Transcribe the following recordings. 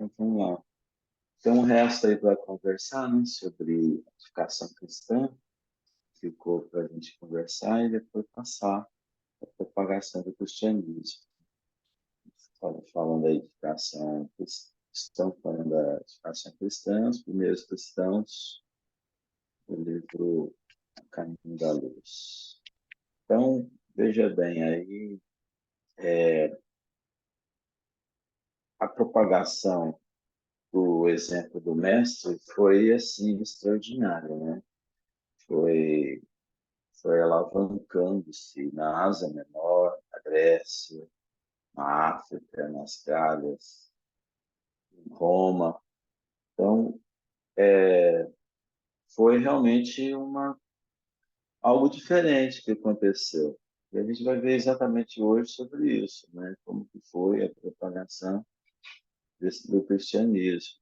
Então, vamos lá. Tem um resto aí para conversar, né, sobre edificação cristã. Ficou para a gente conversar e depois passar a propagação do cristianismo. Falando da edificação cristã, falando da edificação cristã, os primeiros cristãos, o livro O Caminho da Luz. Então, veja bem, aí a propagação do exemplo do mestre foi assim extraordinária, né? Foi, foi alavancando-se na Ásia Menor, na Grécia, na África, nas Gálias, em Roma. Então, foi realmente algo diferente que aconteceu. E a gente vai ver exatamente hoje sobre isso, né? Como que foi a propagação do cristianismo.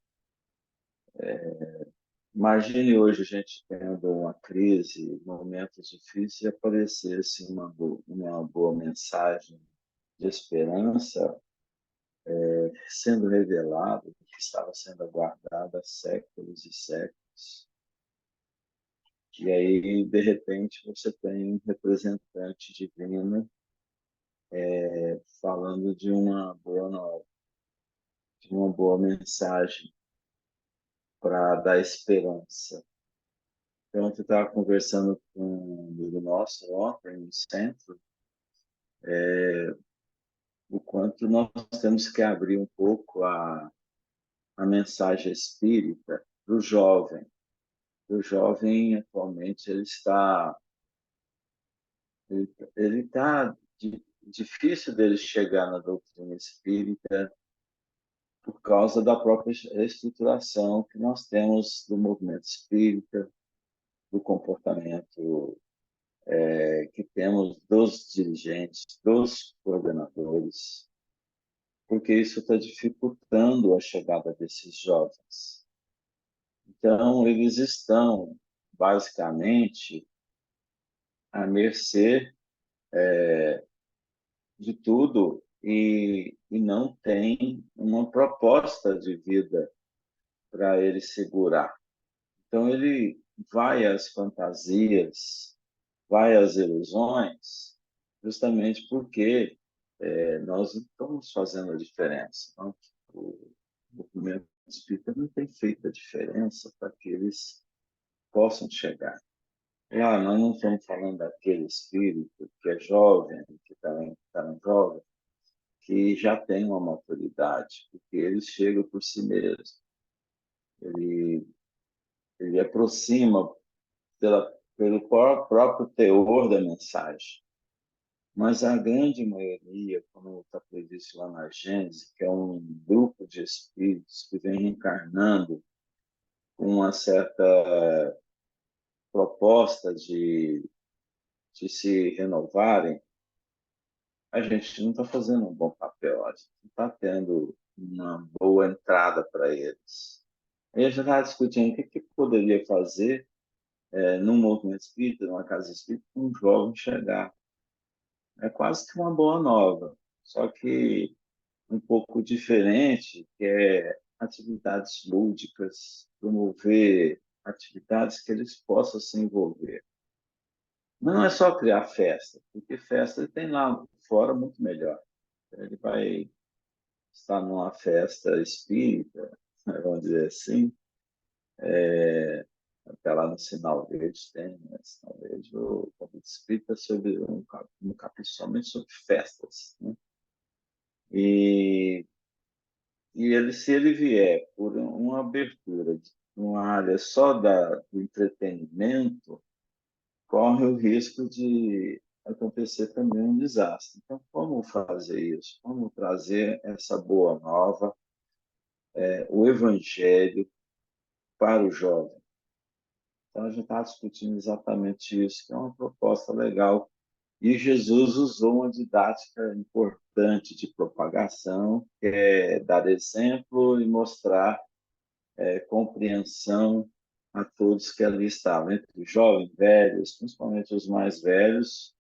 Imagine hoje a gente tendo uma crise, momentos difíceis, e aparecesse uma boa mensagem de esperança sendo revelada, que estava sendo aguardada há séculos e séculos. E aí, de repente, você tem um representante divino falando de uma boa nova, de uma boa mensagem para dar esperança. Então, eu estava conversando com um amigo nosso ontem no centro, o quanto nós temos que abrir um pouco a mensagem espírita para o jovem. O jovem, atualmente, ele tá difícil dele chegar na doutrina espírita por causa da própria reestruturação que nós temos do movimento espírita, do comportamento que temos dos dirigentes, dos coordenadores, porque isso está dificultando a chegada desses jovens. Então, eles estão, basicamente, à mercê de tudo e não tem uma proposta de vida para ele segurar. Então, ele vai às fantasias, vai às ilusões, justamente porque nós não estamos fazendo a diferença. Não? O movimento espírita não tem feito a diferença para que eles possam chegar. Lá, nós não estamos falando daquele espírito que é jovem, que está jovem, que já tem uma maturidade, porque ele chega por si mesmo. Ele, ele aproxima pelo próprio teor da mensagem. Mas a grande maioria, como está previsto lá na Gênesis, que é um grupo de espíritos que vem reencarnando com uma certa proposta de se renovarem, a gente não está fazendo um bom papel, a gente não está tendo uma boa entrada para eles. Aí a gente estava discutindo o que poderia fazer num movimento espírita, numa casa espírita, para um jovem chegar. É quase que uma boa nova, só que um pouco diferente, que é atividades lúdicas, promover atividades que eles possam se envolver. Não é só criar festa, porque festa ele tem lá fora muito melhor. Ele vai estar numa festa espírita, vamos dizer assim, até lá no Sinal Verde tem, né? Sinal Verde, o convite espírita sobre um capítulo somente sobre festas. Né? E se ele vier por uma abertura de uma área só do entretenimento, corre o risco de acontecer também um desastre. Então, como fazer isso? Como trazer essa boa nova, o evangelho para o jovem? Então, a gente está discutindo exatamente isso, que é uma proposta legal. E Jesus usou uma didática importante de propagação, que é dar exemplo e mostrar compreensão a todos que ali estavam, entre jovens, velhos, principalmente os mais velhos,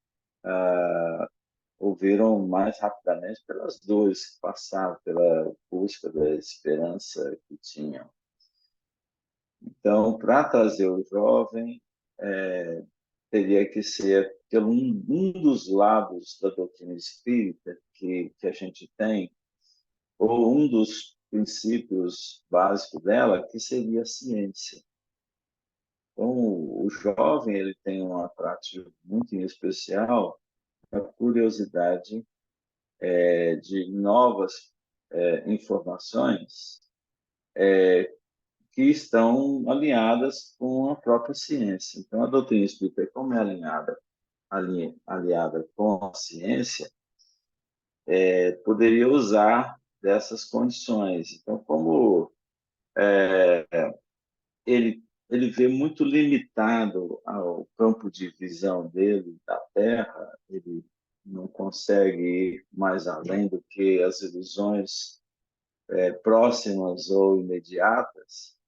ouviram mais rapidamente pelas dores que passavam, pela busca da esperança que tinham. Então, para trazer o jovem, teria que ser pelo um dos lados da doutrina espírita que a gente tem, ou um dos princípios básicos dela, que seria a ciência. Então, o jovem ele tem um atrativo muito especial, a curiosidade de novas informações que estão alinhadas com a própria ciência. Então, a doutrina espírita, como é aliada com a ciência, poderia usar dessas condições. Então, como ele vê muito limitado ao campo de visão dele da Terra, ele não consegue ir mais além do que as ilusões próximas ou imediatas.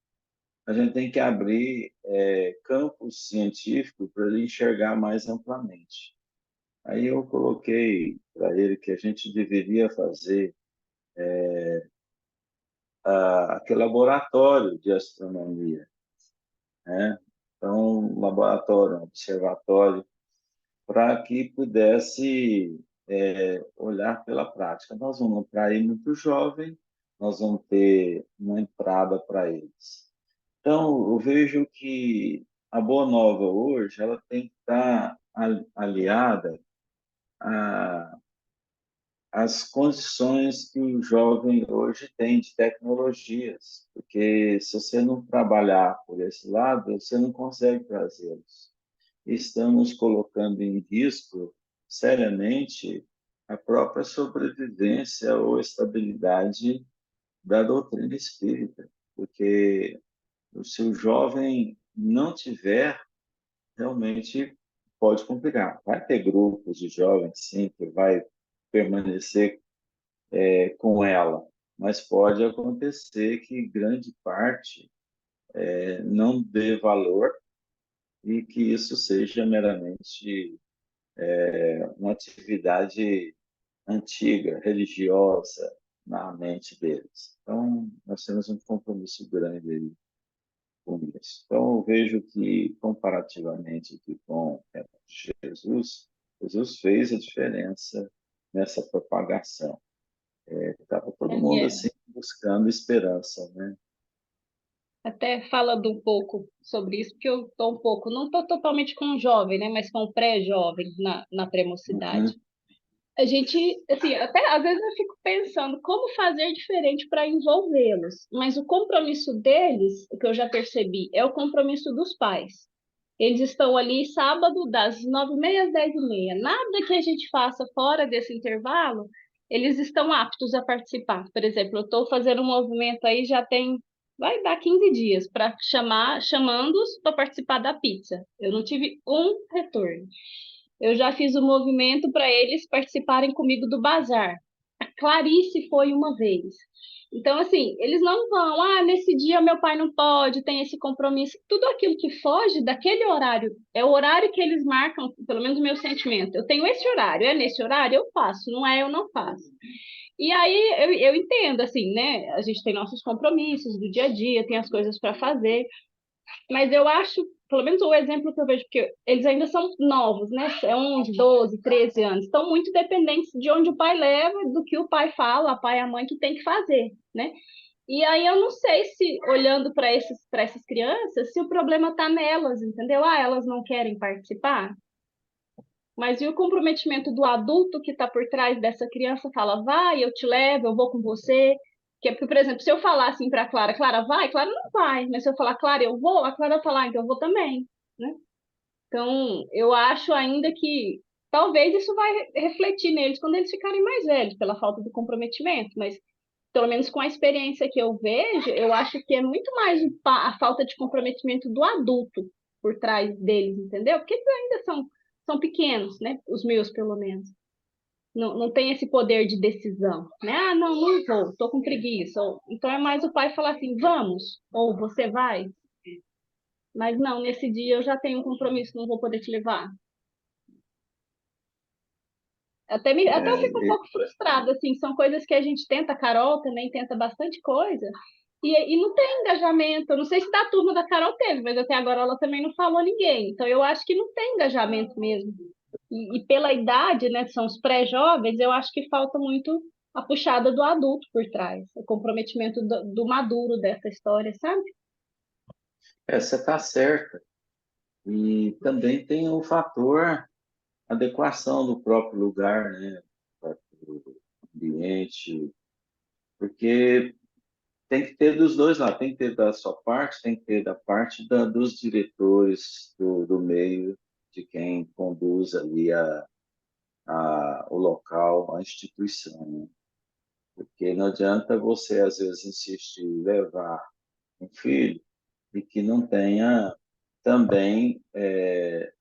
A gente tem que abrir campos científicos para ele enxergar mais amplamente. Aí eu coloquei para ele que a gente deveria fazer aquele laboratório de astronomia, né? Então, um laboratório, um observatório, para que pudesse olhar pela prática. Nós vamos atrair muito jovem, nós vamos ter uma entrada para eles. Então, eu vejo que a Boa Nova hoje ela tem que estar aliada às condições que o jovem hoje tem de tecnologias, porque se você não trabalhar por esse lado, você não consegue trazê-los. Estamos colocando em risco seriamente a própria sobrevivência ou estabilidade da doutrina espírita, porque se o jovem não tiver, realmente pode complicar. Vai ter grupos de jovens, sim, que vai permanecer com ela, mas pode acontecer que grande parte não dê valor e que isso seja meramente uma atividade antiga, religiosa, na mente deles. Então, nós temos um compromisso grande aí com isso. Então, eu vejo que, comparativamente aqui com o tempo de Jesus, Jesus fez a diferença nessa propagação. Estava todo mundo Daniel, assim buscando esperança, né? até falando um pouco sobre isso, porque eu estou um pouco, não estou totalmente com o jovem, né, mas com o pré-jovem na pré-mocidade. Uhum, A gente, assim, até às vezes eu fico pensando como fazer diferente para envolvê-los, mas o compromisso deles, o que eu já percebi, é o compromisso dos pais. Eles estão ali sábado das 9h30 às 10h30. Nada que a gente faça fora desse intervalo, eles estão aptos a participar. Por exemplo, eu estou fazendo um movimento aí, já tem, vai dar 15 dias, para chamando-os para participar da pizza. Eu não tive um retorno. Eu já fiz o movimento para eles participarem comigo do bazar. A Clarice foi uma vez. Então, assim, eles não vão, nesse dia meu pai não pode, tem esse compromisso. Tudo aquilo que foge daquele horário, é o horário que eles marcam, pelo menos o meu sentimento. Eu tenho esse horário, é nesse horário, eu faço, não é, eu não faço. E aí eu entendo, assim, né? A gente tem nossos compromissos do dia a dia, tem as coisas para fazer. Mas eu acho, pelo menos o exemplo que eu vejo, porque eles ainda são novos, né? É 11, 12, 13 anos. Estão muito dependentes de onde o pai leva, do que o pai fala, a pai e a mãe que tem que fazer, né? E aí eu não sei se, olhando para essas crianças, se o problema está nelas, entendeu? Elas não querem participar. Mas e o comprometimento do adulto que está por trás dessa criança fala, vai, eu te levo, eu vou com você. Que é porque, por exemplo, se eu falar assim para Clara, Clara vai, Clara não vai. Mas se eu falar, Clara, eu vou, a Clara vai falar, então eu vou também, né? Então, eu acho ainda que talvez isso vai refletir neles quando eles ficarem mais velhos, pela falta de comprometimento, mas pelo menos com a experiência que eu vejo, eu acho que é muito mais a falta de comprometimento do adulto por trás deles, entendeu? Porque eles ainda são pequenos, né? Os meus, pelo menos. Não tem esse poder de decisão, né? Não, não vou, tô com preguiça. Então é mais o pai falar assim, vamos, ou você vai, mas não, nesse dia eu já tenho um compromisso, não vou poder te levar. Até eu fico um É, pouco frustrada, assim, são coisas que a gente tenta, a Carol também tenta bastante coisa, e não tem engajamento. Eu não sei se da turma da Carol teve, mas até agora ela também não falou ninguém. Então eu acho que não tem engajamento mesmo. E pela idade, né, que são os pré-jovens, eu acho que falta muito a puxada do adulto por trás, o comprometimento do maduro dessa história, sabe? você está certa. E também tem o fator adequação do próprio lugar, né? Do próprio ambiente, porque tem que ter dos dois lá, tem que ter da sua parte, tem que ter da parte dos diretores do meio, de quem conduz ali o local, a instituição, né? Porque não adianta você, às vezes, insistir em levar um filho e que não tenha também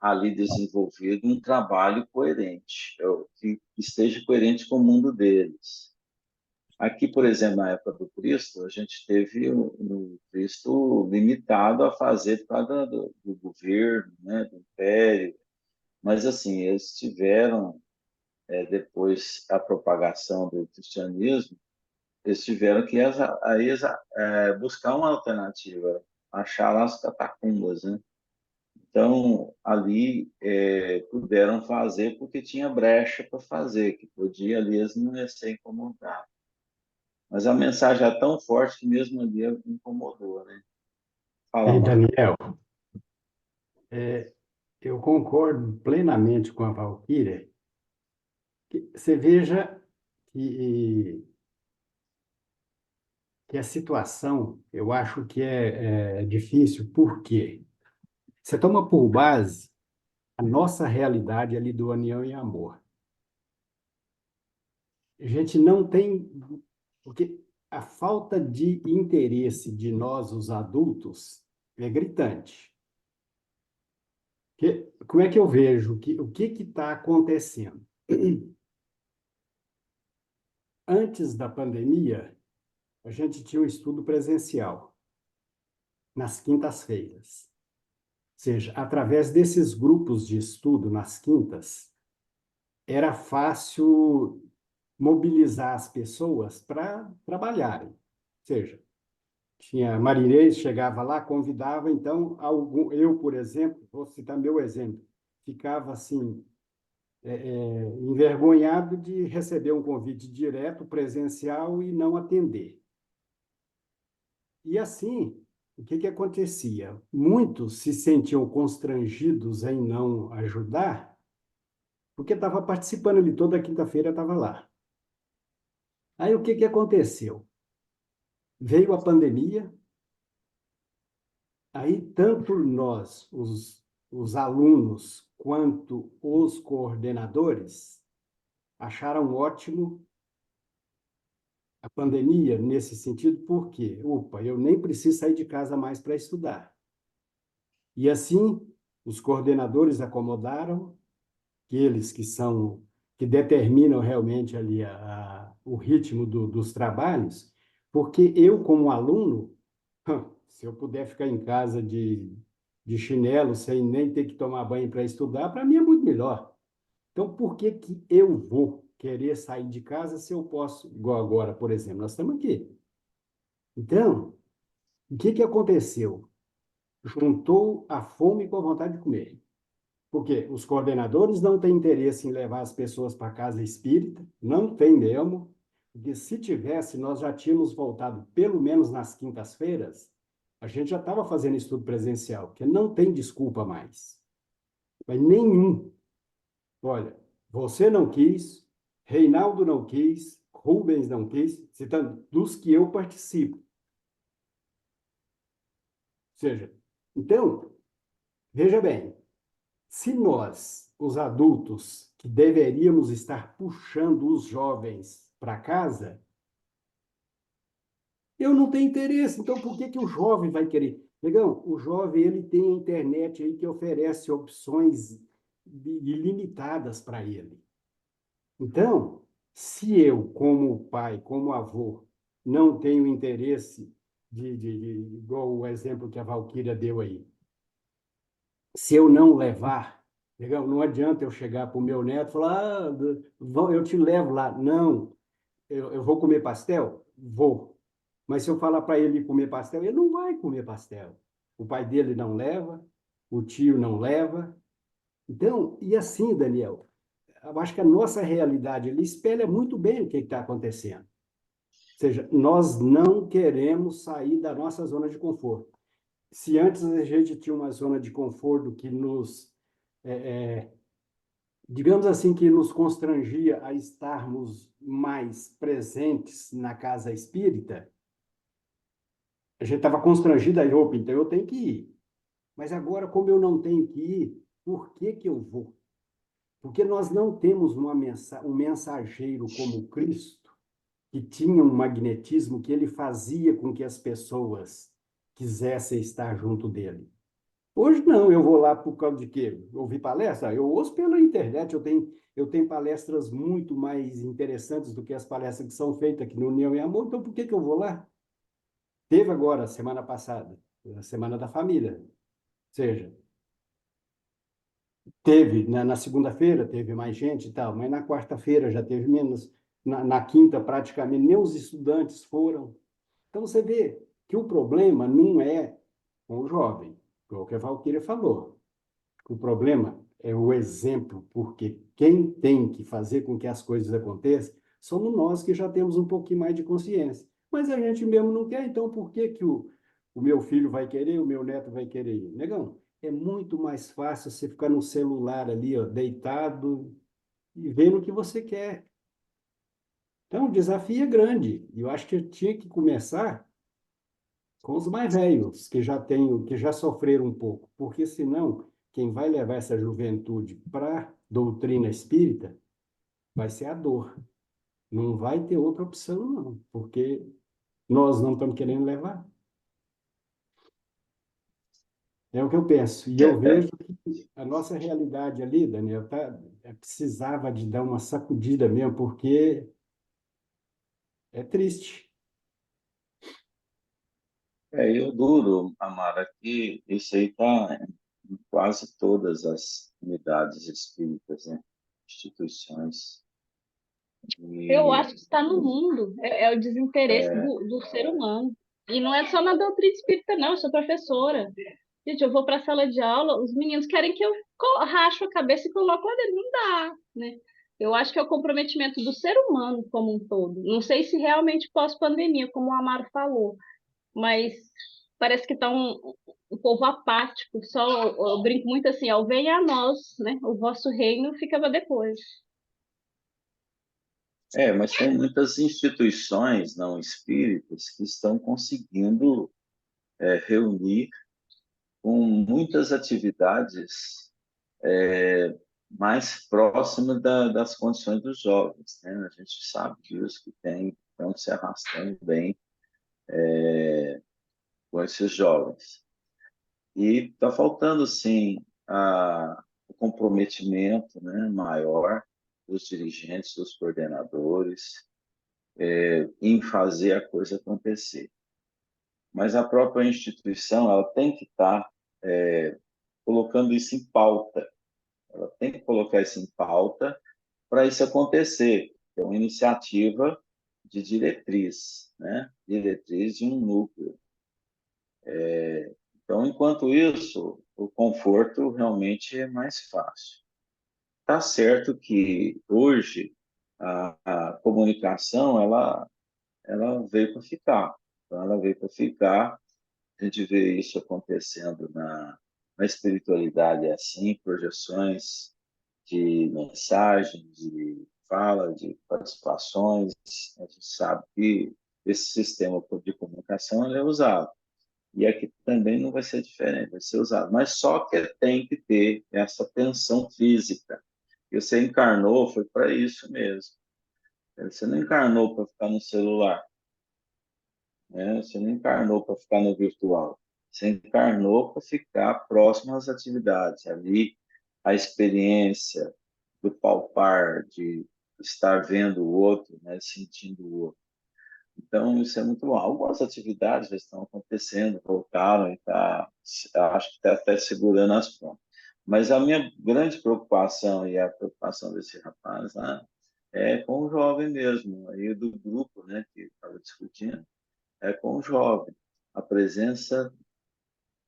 ali desenvolvido um trabalho coerente, que esteja coerente com o mundo deles. Aqui, por exemplo, na época do Cristo, a gente teve o Cristo limitado a fazer por causa do governo, né, do império, mas assim, eles tiveram, depois a propagação do cristianismo, eles tiveram que buscar uma alternativa, achar lá as catacumbas, né? Então, ali puderam fazer porque tinha brecha para fazer, que podia ali eles não iam ser incomodados. Mas a mensagem é tão forte que mesmo ali incomodou, né? Fala, Ei, Marco. Daniel, eu concordo plenamente com a Valquíria. Você veja que, que a situação, eu acho que é difícil, por quê? Você toma por base a nossa realidade ali do união e amor. A gente não tem, porque a falta de interesse de nós, os adultos, é gritante. Como é que eu vejo? O que está acontecendo? Antes da pandemia, a gente tinha um estudo presencial, nas quintas-feiras. Ou seja, através desses grupos de estudo nas quintas, era fácil mobilizar as pessoas para trabalharem. Ou seja, tinha marinês, chegava lá, convidava, então, eu, por exemplo, vou citar meu exemplo, ficava assim, envergonhado de receber um convite direto, presencial, e não atender. E assim, o que acontecia? Muitos se sentiam constrangidos em não ajudar, porque estava participando ali toda quinta-feira, estava lá. Aí o que aconteceu? Veio a pandemia, aí tanto nós, os alunos, quanto os coordenadores, acharam ótimo a pandemia nesse sentido, porque, opa, eu nem preciso sair de casa mais para estudar. E assim, os coordenadores acomodaram, aqueles que determinam realmente ali o ritmo dos trabalhos, porque eu, como aluno, se eu puder ficar em casa de chinelo, sem nem ter que tomar banho para estudar, para mim é muito melhor. Então, por que que eu vou querer sair de casa se eu posso, igual agora, por exemplo, nós estamos aqui. Então, o que aconteceu? Juntou a fome com a vontade de comer. Porque os coordenadores não têm interesse em levar as pessoas para a casa espírita, não tem mesmo, porque se tivesse, nós já tínhamos voltado, pelo menos nas quintas-feiras, a gente já estava fazendo estudo presencial, porque não tem desculpa mais. Mas nenhum. Olha, você não quis, Reinaldo não quis, Rubens não quis, citando dos que eu participo. Ou seja, então, veja bem, se nós, os adultos, que deveríamos estar puxando os jovens para casa, eu não tenho interesse. Então, por que que o jovem vai querer? Negão, o jovem ele tem a internet aí que oferece opções ilimitadas para ele. Então, se eu, como pai, como avô, não tenho interesse igual o exemplo que a Valquíria deu aí, se eu não levar, Legal? Não adianta eu chegar para o meu neto e falar, eu te levo lá. Não, eu vou comer pastel? Vou. Mas se eu falar para ele comer pastel, ele não vai comer pastel. O pai dele não leva, o tio não leva. Então, e assim, Daniel, eu acho que a nossa realidade ele espelha muito bem o que está acontecendo. Ou seja, nós não queremos sair da nossa zona de conforto. Se antes a gente tinha uma zona de conforto que nos, digamos assim, que nos constrangia a estarmos mais presentes na casa espírita, a gente estava constrangido aí, opa, então eu tenho que ir. Mas agora, como eu não tenho que ir, por que que eu vou? Porque nós não temos um mensageiro como Cristo, que tinha um magnetismo que ele fazia com que as pessoas quisessem estar junto dele. Hoje não, eu vou lá por causa de quê? Ouvir palestra? Eu ouço pela internet, eu tenho palestras muito mais interessantes do que as palestras que são feitas aqui no União e Amor, então por que que eu vou lá? Teve agora, semana passada, a Semana da Família. Ou seja, teve, na segunda-feira teve mais gente e tal, mas na quarta-feira já teve menos, na quinta praticamente nem os estudantes foram. Então você vê que o problema não é com o jovem, igual que a Valquíria falou. O problema é o exemplo, porque quem tem que fazer com que as coisas aconteçam somos nós que já temos um pouquinho mais de consciência. Mas a gente mesmo não quer, então por que que o meu filho vai querer, o meu neto vai querer ir? Negão, é muito mais fácil você ficar no celular ali, ó, deitado e vendo o que você quer. Então, o desafio é grande. E eu acho que eu tinha que começar com os mais velhos, que já sofreram um pouco, porque senão quem vai levar essa juventude para a doutrina espírita vai ser a dor. Não vai ter outra opção, não, porque nós não estamos querendo levar. É o que eu penso. E eu É, vejo que a nossa realidade ali, Daniel, precisava de dar uma sacudida mesmo, porque é triste. eu duro, Amara, que isso aí está em quase todas as unidades espíritas, né? Instituições. Eu E acho que está no mundo, é o desinteresse do ser humano. E não é só na doutrina espírita, não, eu sou professora. Gente, eu vou para a sala de aula, os meninos querem que eu racho a cabeça e coloque lá dentro. Não dá, né? Eu acho que é o comprometimento do ser humano como um todo. Não sei se realmente pós-pandemia, como o Amaro falou, mas parece que está um povo apático. Só eu brinco muito assim, ó, venha a nós, né? O vosso reino ficava depois. mas tem muitas instituições não espíritas que estão conseguindo reunir com muitas atividades mais próximas das condições dos jovens, né? A gente sabe disso, que estão se arrastando bem com esses jovens. E está faltando, sim, o comprometimento, né, maior dos dirigentes, dos coordenadores, em fazer a coisa acontecer. Mas a própria instituição ela tem que estar colocando isso em pauta. Ela tem que colocar isso em pauta para isso acontecer. É uma iniciativa de diretriz, né? Diretriz de um núcleo. Então, enquanto isso, o conforto realmente é mais fácil. Tá certo que hoje a comunicação ela veio para ficar. Então, ela veio para ficar. A gente vê isso acontecendo na espiritualidade, é assim, projeções de mensagem, de fala, de participações. A gente sabe que esse sistema de comunicação ele é usado. E aqui também não vai ser diferente, vai ser usado. Mas só que tem que ter essa tensão física. E você encarnou, foi para isso mesmo. Você não encarnou para ficar no celular, né? Você não encarnou para ficar no virtual. Você encarnou para ficar próximo às atividades. Ali, a experiência do palpar, de estar vendo o outro, né? Sentindo o outro. Então, isso é muito bom. Algumas atividades já estão acontecendo, voltaram e acho que está até segurando as pontas. Mas a minha grande preocupação e a preocupação desse rapaz lá é com o jovem mesmo, aí do grupo, né, que estava discutindo, é com o jovem. A presença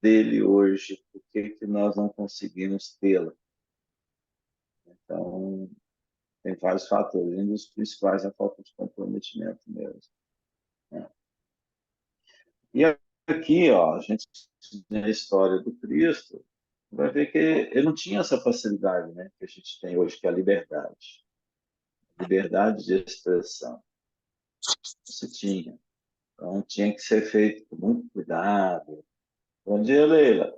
dele hoje, por que que nós não conseguimos tê-la? Então, tem vários fatores, um dos principais é a falta de comprometimento mesmo, né? E aqui, ó, a gente tem a história do Cristo, vai ver que ele não tinha essa facilidade, né, que a gente tem hoje, que é a liberdade. Liberdade de expressão. Se tinha. Então, tinha que ser feito com muito cuidado. Bom dia, Leila.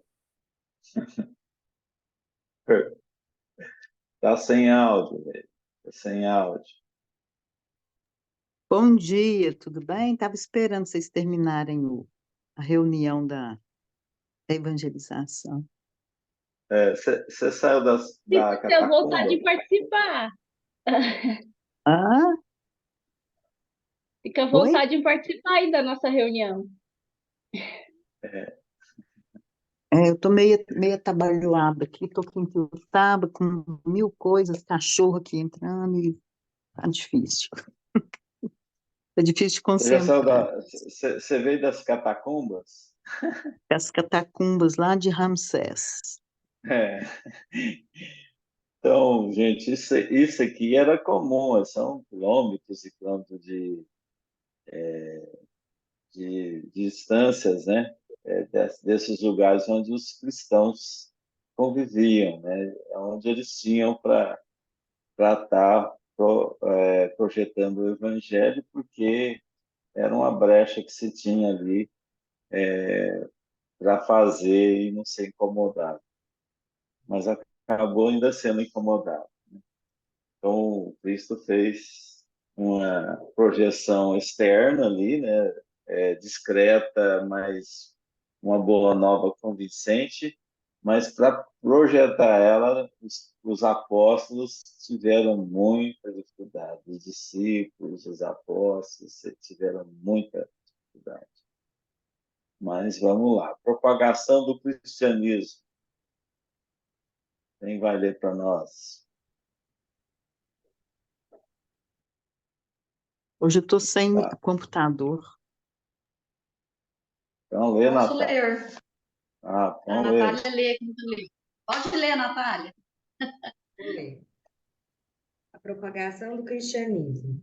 Tá sem áudio, Leila. Tá sem áudio. Bom dia, tudo bem? Estava esperando vocês terminarem a reunião da evangelização. Você saiu da Fica à vontade catacumba? de participar. Ah, Fica à oi? vontade de participar aí da nossa reunião. É, Eu estou meio atabalhoada aqui, estou quintiltada com 1000 coisas, cachorro aqui entrando e tá difícil. Tá difícil de você já saiu concentrar. você veio das catacumbas? As catacumbas lá de Ramsés. É. Então, gente, isso aqui era comum, são quilômetros e quilômetros de distâncias, né? Desses lugares onde os cristãos conviviam, né? Onde eles tinham para estar projetando o evangelho, porque era uma brecha que se tinha ali para fazer e não ser incomodado. Mas acabou ainda sendo incomodado. Então, o Cristo fez uma projeção externa ali, né, discreta, mas uma boa nova convincente, mas para projetar ela, os apóstolos tiveram muita dificuldade, os discípulos, os apóstolos tiveram muita dificuldade. Mas vamos lá, propagação do cristianismo, quem vai ler para nós? Hoje eu estou sem Tá. computador. Então, lê, Posso Natália. ler? Ah, A então lê. Natália lê aqui no livro. Pode ler, Natália. Vou ler. A propagação do cristianismo.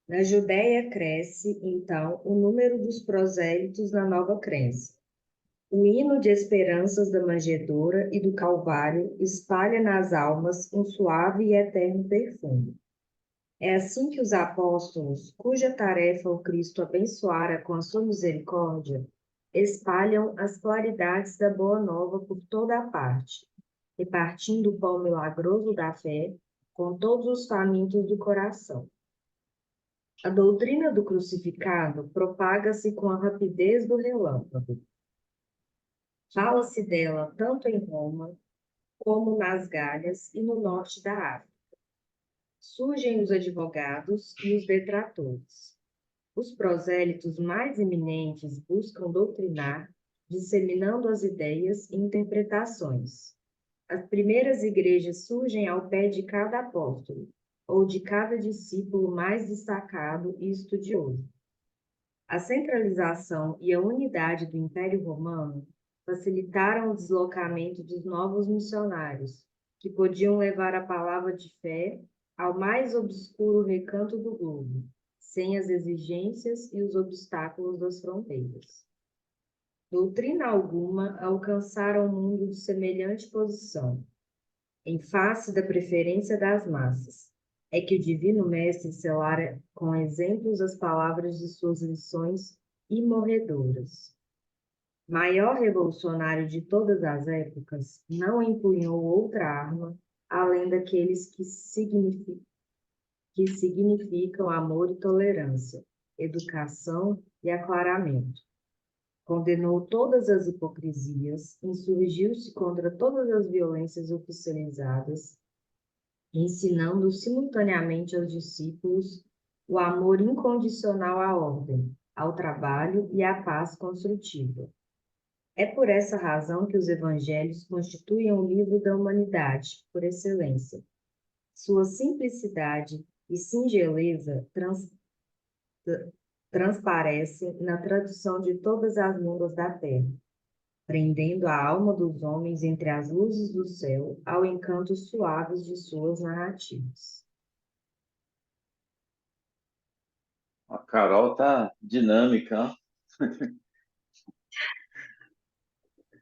Na Judéia cresce, então, o número dos prosélitos na nova crença. O hino de esperanças da manjedoura e do Calvário espalha nas almas um suave e eterno perfume. É assim que os apóstolos, cuja tarefa o Cristo abençoara com a sua misericórdia, espalham as claridades da Boa Nova por toda a parte, repartindo o pão milagroso da fé com todos os famintos do coração. A doutrina do crucificado propaga-se com a rapidez do relâmpago. Fala-se dela tanto em Roma, como nas Galhas e no norte da África. Surgem os advogados e os detratores. Os prosélitos mais eminentes buscam doutrinar, disseminando as ideias e interpretações. As primeiras igrejas surgem ao pé de cada apóstolo, ou de cada discípulo mais destacado e estudioso. A centralização e a unidade do Império Romano facilitaram o deslocamento dos novos missionários, que podiam levar a palavra de fé ao mais obscuro recanto do globo, sem as exigências e os obstáculos das fronteiras. Doutrina alguma alcançara o mundo de semelhante posição, em face da preferência das massas. É que o Divino Mestre selara com exemplos as palavras de suas lições imorredoras. Maior revolucionário de todas as épocas, não empunhou outra arma além daqueles que significam amor e tolerância, educação e aclaramento. Condenou todas as hipocrisias, insurgiu-se contra todas as violências oficializadas, ensinando simultaneamente aos discípulos o amor incondicional à ordem, ao trabalho e à paz construtiva. É por essa razão que os evangelhos constituem o livro da humanidade, por excelência. Sua simplicidade e singeleza transparecem na tradução de todas as línguas da terra, prendendo a alma dos homens entre as luzes do céu ao encanto suaves de suas narrativas. A Carol tá dinâmica, ó.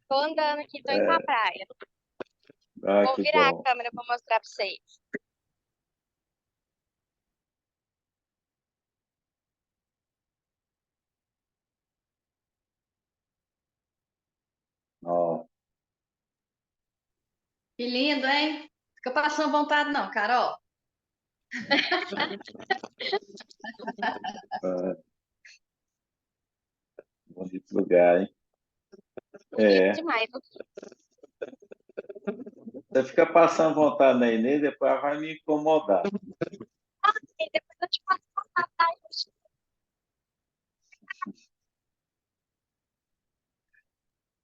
Tô andando aqui, tô indo pra praia. Ah, Vou que virar a bom. câmera pra mostrar pra vocês. Ó, Que lindo, hein? Fica passando vontade, não, Carol. ah, bonito lugar, hein? Bonito É, demais. você fica passando vontade na Inês, depois ela vai me incomodar. E depois eu te passo contato, tá?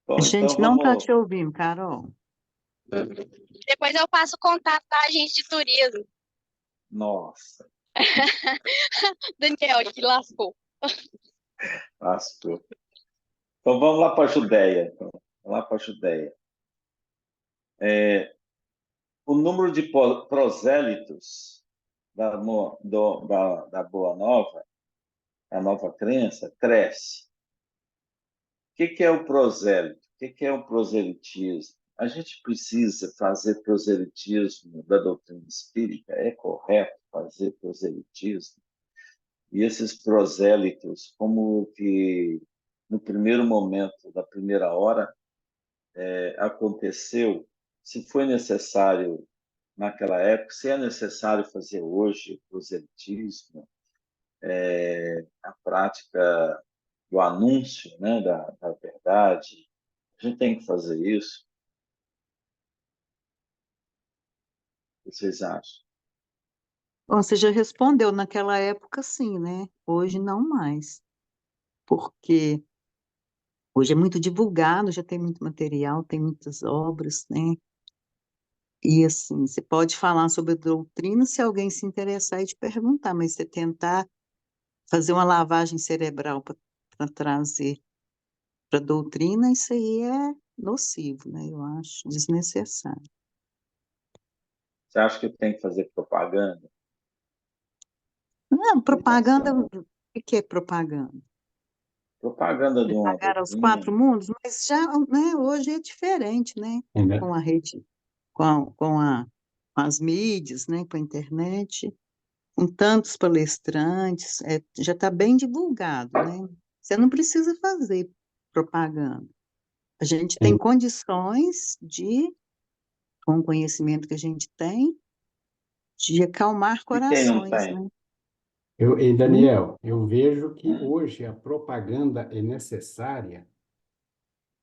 Bom, A então gente não está vamos. te ouvindo, Carol. Depois eu passo o contato da agência de turismo. Nossa, Daniel, que lascou. lascou. Então vamos lá para a Judéia. Então. Vamos lá para a Judéia. O número de prosélitos da Boa Nova, a nova crença, cresce. O que é o prosélito? O que é o proselitismo? A gente precisa fazer proselitismo da doutrina espírita? É correto fazer proselitismo? E esses prosélitos, como que no primeiro momento, da primeira hora, aconteceu, se foi necessário naquela época, se é necessário fazer hoje proselitismo, a prática do anúncio, né, da verdade, a gente tem que fazer isso. O que vocês acham? Bom, você já respondeu naquela época, sim, né? Hoje não mais, porque hoje é muito divulgado, já tem muito material, tem muitas obras, né? E assim, você pode falar sobre doutrina se alguém se interessar e te perguntar, mas você tentar fazer uma lavagem cerebral para trazer para a doutrina, isso aí é nocivo, né? Eu acho desnecessário. Você acha que eu tenho que fazer propaganda? Não, propaganda, Divulgação. o que é propaganda? Propaganda de uma Propagar aos quatro doutrina. mundos, mas já, né, hoje é diferente, né? Com a rede, com as mídias, né, com a internet, com tantos palestrantes, já está bem divulgado, né? Você não precisa fazer propaganda. A gente tem condições de, com o conhecimento que a gente tem, de acalmar E quem não corações, tem? né? Daniel, eu vejo que hoje a propaganda é necessária,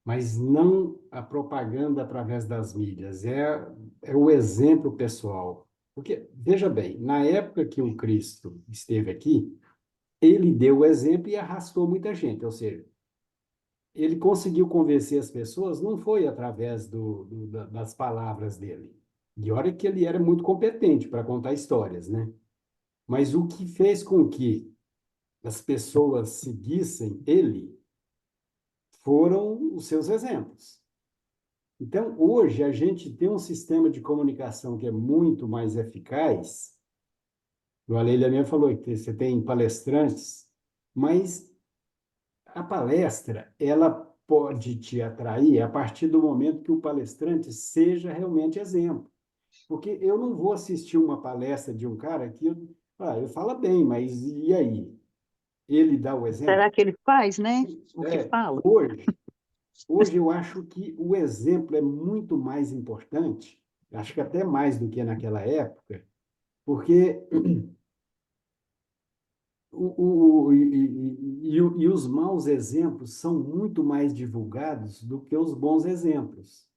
mas não a propaganda através das mídias, é o exemplo pessoal. Porque, veja bem, na época que o Cristo esteve aqui, ele deu o exemplo e arrastou muita gente, ou seja, ele conseguiu convencer as pessoas, não foi através das palavras dele. E olha que ele era muito competente para contar histórias, né? Mas o que fez com que as pessoas seguissem ele foram os seus exemplos. Então, hoje, a gente tem um sistema de comunicação que é muito mais eficaz. O Aleila mesmo falou que você tem palestrantes, mas a palestra, ela pode te atrair a partir do momento que o palestrante seja realmente exemplo. Porque eu não vou assistir uma palestra de um cara que ele fala bem, mas e aí? Ele dá o exemplo? Será que ele faz, né? O que fala? Hoje eu acho que o exemplo é muito mais importante, acho que até mais do que naquela época, porque e os maus exemplos são muito mais divulgados do que os bons exemplos.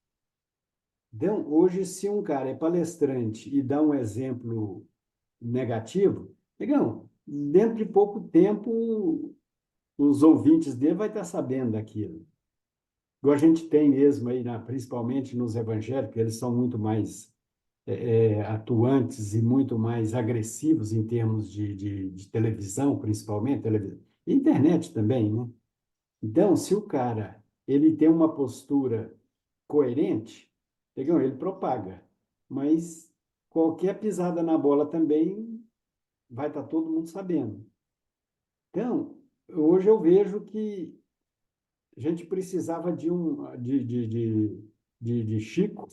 Então, hoje, se um cara é palestrante e dá um exemplo negativo, negão, dentro de pouco tempo, os ouvintes dele vai estar sabendo daquilo. igual a gente tem mesmo aí, principalmente nos evangélicos, eles são muito mais atuantes e muito mais agressivos em termos de televisão, principalmente, televisão. E internet também, né? Então, se o cara ele tem uma postura coerente, legal, ele propaga. Mas qualquer pisada na bola também vai estar todo mundo sabendo. Então, hoje eu vejo que a gente precisava de Chico,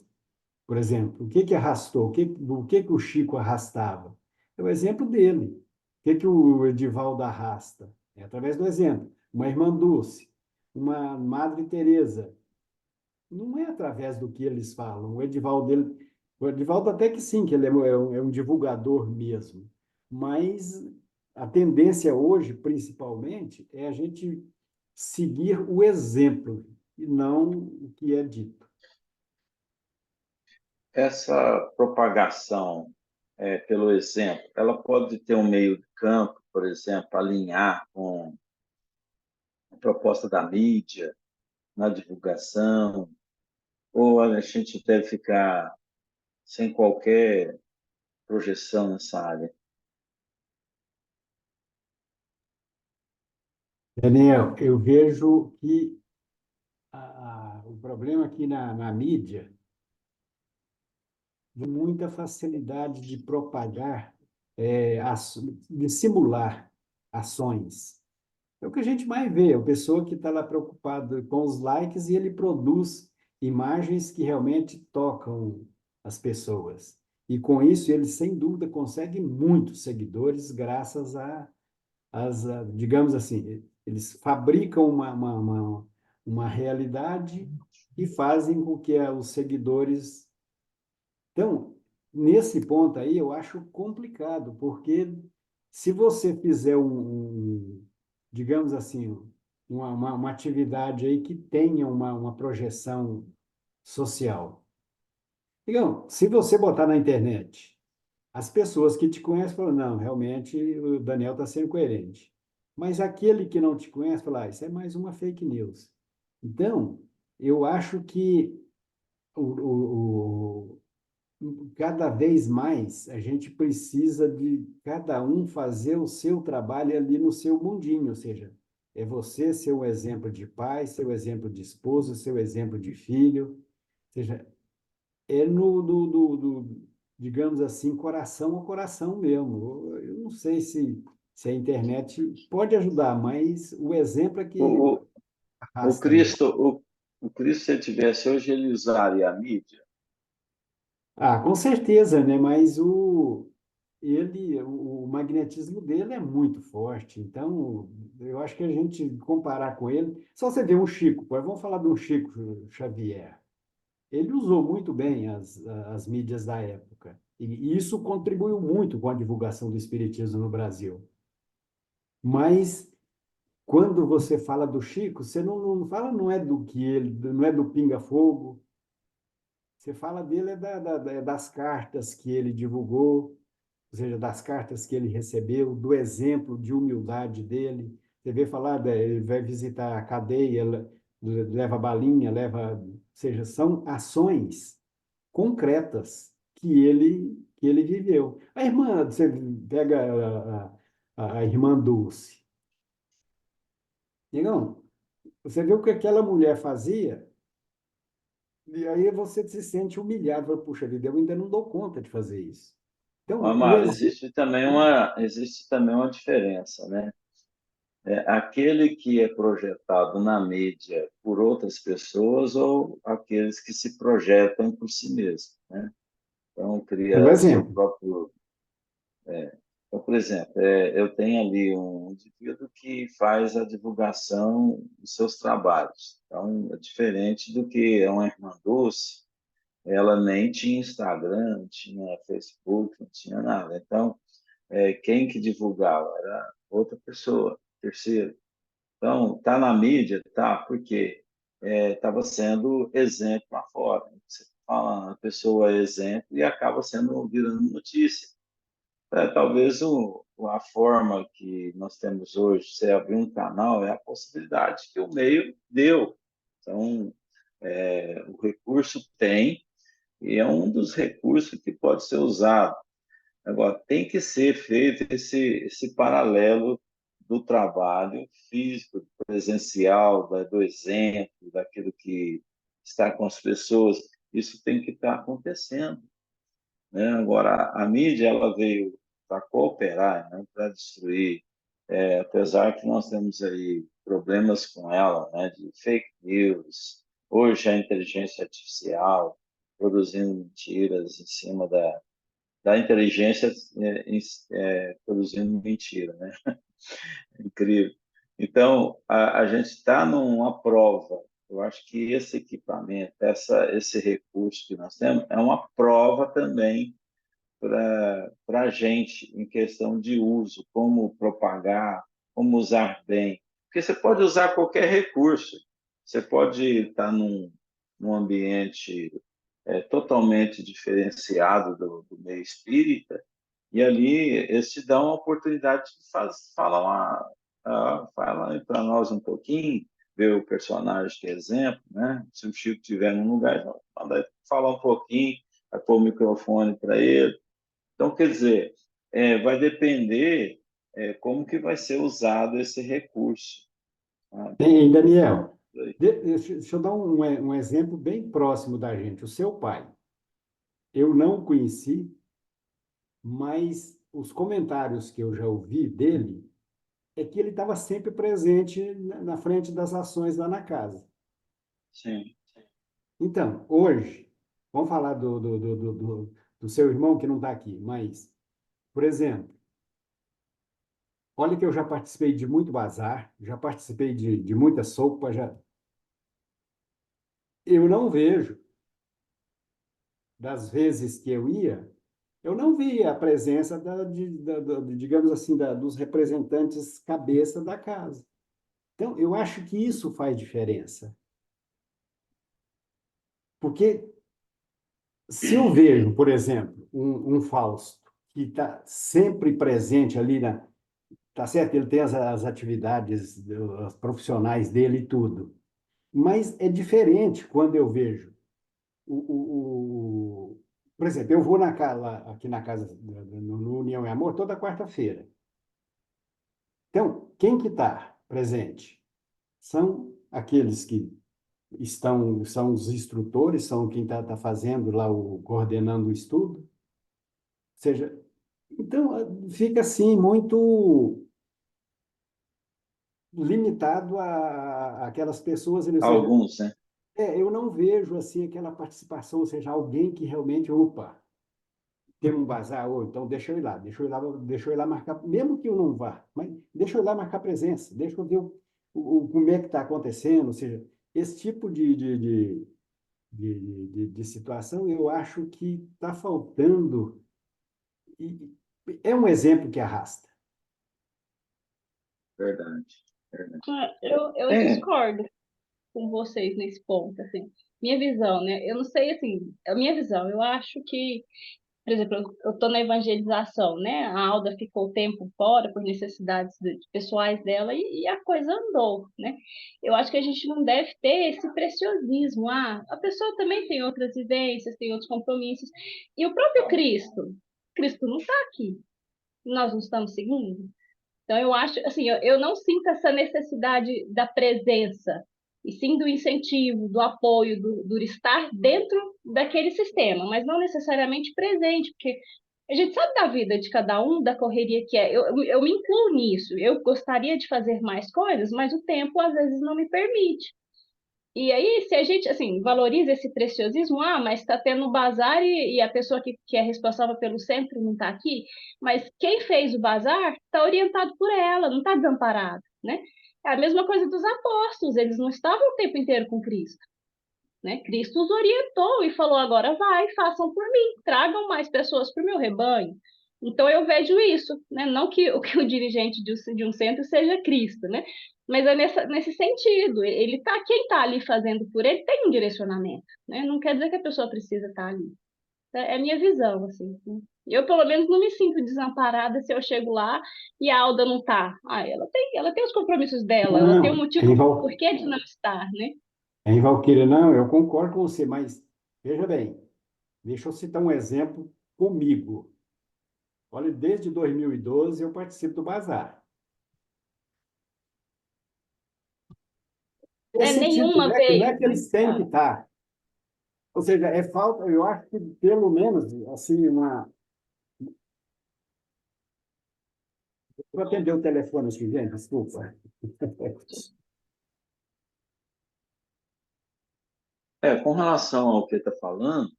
por exemplo. O que que arrastou? O que o Chico arrastava? É o exemplo dele. O que o Edivaldo arrasta? É através do exemplo. Uma irmã Dulce, uma Madre Teresa. Não é através do que eles falam. O Edivaldo até que sim, que ele é um divulgador mesmo. Mas a tendência hoje, principalmente, é a gente seguir o exemplo e não o que é dito. Essa propagação pelo exemplo, ela pode ter um meio de campo, por exemplo, alinhar com a proposta da mídia, na divulgação, ou a gente deve ficar sem qualquer projeção nessa área? Daniel, eu vejo que o problema aqui na mídia de muita facilidade de propagar, de simular ações. É o que a gente mais vê, a pessoa que está lá preocupada com os likes e ele produz imagens que realmente tocam as pessoas. E com isso ele, sem dúvida, consegue muitos seguidores graças digamos assim, eles fabricam uma realidade e fazem com que os seguidores então, nesse ponto aí, eu acho complicado, porque se você fizer digamos assim, uma atividade aí que tenha uma projeção social. Então, se você botar na internet, as pessoas que te conhecem falam, não, realmente o Daniel está sendo coerente. Mas aquele que não te conhece fala, isso é mais uma fake news. Então, eu acho que o, cada vez mais a gente precisa de cada um fazer o seu trabalho ali no seu mundinho, ou seja, é você ser um exemplo de pai, ser um exemplo de esposo, ser um exemplo de filho, ou seja, é digamos assim, coração a coração mesmo. Eu não sei se a internet pode ajudar, mas o exemplo é que O, o, o arrasta mesmo. Cristo, o Cristo, se ele tivesse hoje, ele usaria a mídia? Ah, com certeza, né? Mas o magnetismo dele é muito forte. Então, eu acho que a gente comparar com ele, só você ver um Chico, pô, vamos falar de um Chico Xavier. Ele usou muito bem as mídias da época. E isso contribuiu muito com a divulgação do espiritismo no Brasil. Mas quando você fala do Chico, você não fala não é do que ele, não é do pinga-fogo. Você fala dele das cartas que ele divulgou, ou seja, das cartas que ele recebeu, do exemplo de humildade dele. Você vê falar, ele vai visitar a cadeia, leva balinha, ou seja, são ações concretas que ele viveu. A irmã, você pega a irmã Dulce. Negão, você vê o que aquela mulher fazia, e aí você se sente humilhado, fala, puxa vida, eu ainda não dou conta de fazer isso. Então, o Amado, exemplo. existe também uma diferença, né? Aquele que é projetado na mídia por outras pessoas ou aqueles que se projetam por si mesmos, né? Então, Um cria seu exemplo. próprio. Então, por exemplo, eu tenho ali um indivíduo que faz a divulgação dos seus trabalhos. Então, é diferente do que é uma irmã Dulce, ela nem tinha Instagram, não tinha Facebook, não tinha nada. Então, quem que divulgava? Era outra pessoa, terceiro. Então, tá na mídia, tá? Porque estava sendo exemplo lá fora. Você tá falando, a pessoa é exemplo e acaba sendo virando notícia. Talvez a forma que nós temos hoje, você abrir um canal, é a possibilidade que o meio deu. Então, O recurso tem, e é um dos recursos que pode ser usado. Agora, tem que ser feito esse paralelo do trabalho físico, presencial, do exemplo, daquilo que está com as pessoas. Isso tem que estar acontecendo, né? Agora, a mídia ela veio para cooperar, não para destruir. Apesar que nós temos aí problemas com ela, né, de fake news, hoje a inteligência artificial produzindo mentiras em cima da inteligência produzindo mentira, né? Incrível. Então, a gente está numa prova. Eu acho que esse equipamento, esse recurso que nós temos, é uma prova também para a gente em questão de uso, como propagar, como usar bem. Porque você pode usar qualquer recurso. Você pode estar num ambiente totalmente diferenciado do meio espírita, e ali eles te dão a oportunidade de falar para nós um pouquinho, ver o personagem que é exemplo, né? Se o Chico estiver num lugar, manda falar um pouquinho, vai pôr o microfone para ele. Então, quer dizer, vai depender como que vai ser usado esse recurso. Tá? Tem, Daniel, deixa eu dar um exemplo bem próximo da gente. O seu pai, eu não conheci, mas os comentários que eu já ouvi dele é que ele estava sempre presente na frente das ações lá na casa. Sim. Então, hoje, vamos falar do seu irmão que não está aqui, mas, por exemplo, olha que eu já participei de muito bazar, já participei de muita sopa, já. Eu não vejo, das vezes que eu ia, eu não via a presença, digamos assim, dos representantes cabeça da casa. Então, eu acho que isso faz diferença. Porque se eu vejo, por exemplo, um Fausto que está sempre presente ali tá certo, ele tem as atividades as profissionais dele e tudo, mas é diferente quando eu vejo por exemplo, eu vou aqui na casa no União e Amor toda quarta-feira. Então, quem que está presente? São aqueles que são os instrutores, são quem está fazendo lá, coordenando o estudo. Ou seja, então fica assim muito limitado a aquelas pessoas, ou seja, Alguns, né? eu não vejo assim aquela participação, ou seja, alguém que realmente, opa, tem um bazar, ou então deixa eu ir lá marcar, mesmo que eu não vá, mas deixa eu ir lá marcar presença, deixa eu ver como é que está acontecendo, ou seja, esse tipo de situação eu acho que está faltando, e é um exemplo que arrasta. Verdade, verdade. Eu discordo com vocês nesse ponto, assim. Minha visão, né? Eu não sei, assim, a minha visão, eu acho que, por exemplo, eu estou na evangelização, né? A Alda ficou tempo fora por necessidades pessoais dela e a coisa andou, né? Eu acho que a gente não deve ter esse preciosismo. A pessoa também tem outras vivências, tem outros compromissos. E o próprio Cristo não está aqui. Nós não estamos seguindo. Então, eu acho, assim, eu não sinto essa necessidade da presença, e sim do incentivo, do apoio, do estar dentro daquele sistema, mas não necessariamente presente, porque a gente sabe da vida de cada um, da correria que é. Eu me incluo nisso, eu gostaria de fazer mais coisas, mas o tempo às vezes não me permite. E aí, se a gente, assim, valoriza esse preciosismo, mas está tendo bazar e a pessoa que é responsável pelo centro não está aqui, mas quem fez o bazar está orientado por ela, não está desamparado, né? É a mesma coisa dos apóstolos, eles não estavam o tempo inteiro com Cristo, né? Cristo os orientou e falou, agora vai, façam por mim, tragam mais pessoas para o meu rebanho. Então eu vejo isso, né? Não que o dirigente de um centro seja Cristo, né? Mas é nesse sentido. Ele tá, quem está ali fazendo por ele tem um direcionamento, né? Não quer dizer que a pessoa precisa estar ali. É a minha visão, assim. Né? Eu, pelo menos, não me sinto desamparada se eu chego lá e a Alda não está. Ela tem os compromissos dela, ela tem um Não, motivo, por que de não estar, né? Em Valquíria, não, eu concordo com você, mas veja bem, deixa eu citar um exemplo comigo. Olha, desde 2012 eu participo do Bazar. É Esse tipo, nenhuma não é vez, que né? eles têm que estar. Ou seja, é falta, eu acho que pelo menos, assim, uma. Vou atender o telefone aqui, gente, desculpa. Com relação ao que está falando,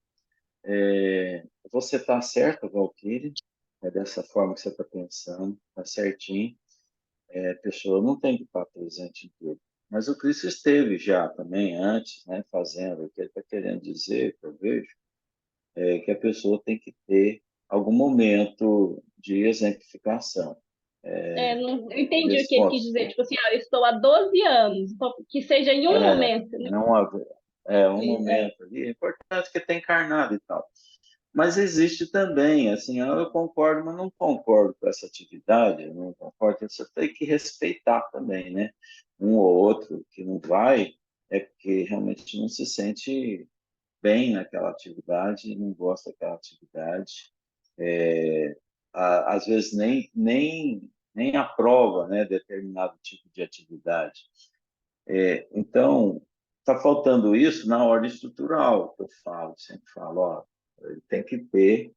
você está certo, Valquíria, é dessa forma que você está pensando, está certinho. A pessoa não tem que estar presente em tudo. Mas o Cristo esteve já também antes, né, fazendo o que ele está querendo dizer, que eu vejo, que a pessoa tem que ter algum momento de exemplificação. Eu entendi o que ele quis Resposta. dizer. Tipo assim, eu estou há 12 anos, então, que seja em um momento, né? Não haver, um momento ali, é importante que tenha encarnado e tal. Mas existe também, assim, eu concordo, mas não concordo com essa atividade, eu não concordo, você tem que respeitar também, né? Um ou outro que não vai, é porque realmente não se sente bem naquela atividade, não gosta daquela atividade, às vezes nem aprova, né, determinado tipo de atividade. Então, está faltando isso na ordem estrutural, que eu falo, sempre falo, ó, tem que ter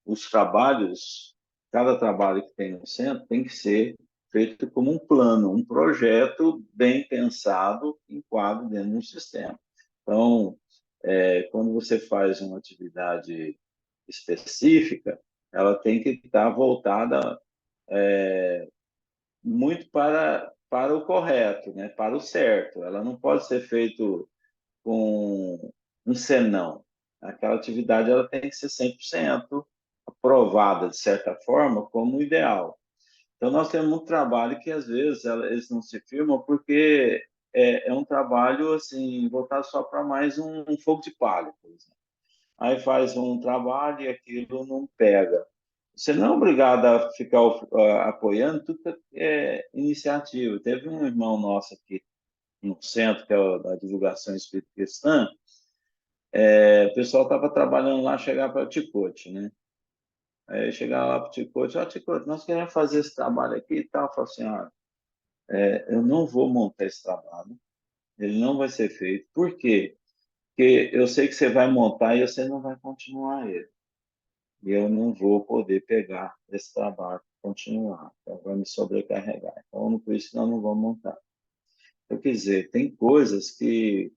os trabalhos, cada trabalho que tem no centro tem que ser feito como um plano, um projeto bem pensado, enquadro dentro de um sistema. Então, quando você faz uma atividade específica, ela tem que estar voltada muito para o correto, né? Para o certo. Ela não pode ser feito com um senão. Aquela atividade ela tem que ser 100% aprovada, de certa forma, como ideal. Então, nós temos um trabalho que, às vezes, eles não se firmam porque é um trabalho assim voltado só para mais um fogo de palha, por exemplo. Aí faz um trabalho e aquilo não pega. Você não é obrigado a ficar apoiando tudo que é iniciativa. Teve um irmão nosso aqui no centro, que é o da divulgação espírita cristã, o pessoal estava trabalhando lá, chegar para o Ticote, né? Aí chegar lá para o Ticote, ó, Ticote, nós queremos fazer esse trabalho aqui e tal. Eu falo assim, ó, eu não vou montar esse trabalho, ele não vai ser feito. Por quê? Porque eu sei que você vai montar e você não vai continuar ele. E eu não vou poder pegar esse trabalho e continuar. Então, vai me sobrecarregar. Então, por isso, nós não vamos montar. Então, quer dizer, tem coisas que